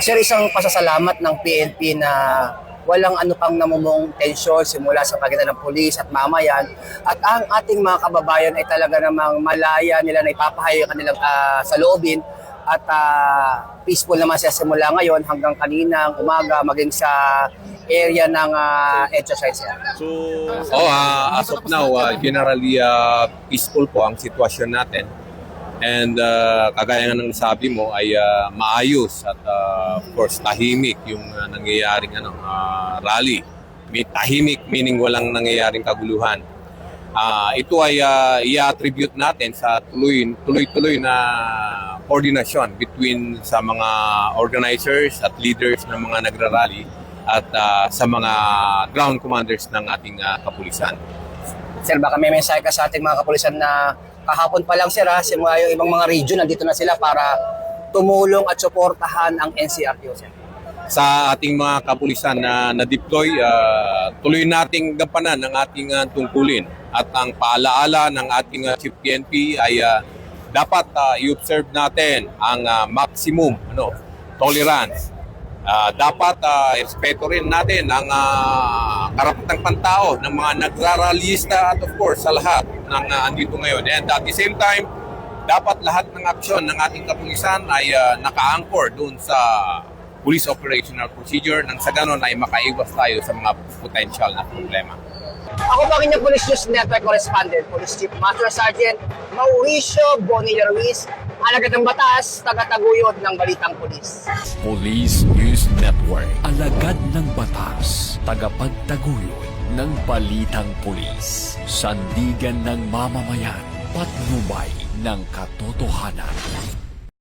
Sir, isang pasasalamat ng PNP na walang ano pang namumong tensyon simula sa pagitan ng pulis at mamayan, at ang ating mga kababayan ay talaga namang malaya nila na ipapahayo yung kanilang saloobin at peaceful naman siya simula ngayon hanggang kaninang umaga maging sa area ng exercise. So, as of now, generally peaceful po ang sitwasyon natin. And kagaya nga ng sabi mo ay maayos at of course tahimik yung nangyayaring rally. May tahimik meaning walang nangyayaring kaguluhan. Ito ay i-attribute natin sa tuloy-tuloy na coordination between sa mga organizers at leaders ng mga nagrarally at sa mga ground commanders ng ating kapulisan. Sir, baka may mensahe ka sa ating mga kapulisan na kahapon pa lang, sir, simula yung ibang mga region, nandito na sila para tumulong at suportahan ang NCRPO, sir. Sa ating mga kapulisan na na-deploy, tuloy nating gampanan ang ating tungkulin. At ang paalaala ng ating Chief PNP ay dapat i-observe natin ang maximum tolerance. Dapat respeto rin natin ang karapatang pantao ng mga nagraralista at of course sa lahat ng andito ngayon. And at the same time, dapat lahat ng aksyon ng ating kapulisan ay naka-anchor doon sa police operational procedure nang sa ganon ay makaiwas tayo sa mga potential na problema. Ako po ang inyong Police News Network Correspondent, Police Chief Master Sergeant Mauricio Bonilla Ruiz, alagad ng batas, tagataguyod ng Balitang Pulis. Police News Network, alagad ng batas, tagapagtaguyod ng Balitang Pulis, sandigan ng mamamayan, patnubay ng katotohanan.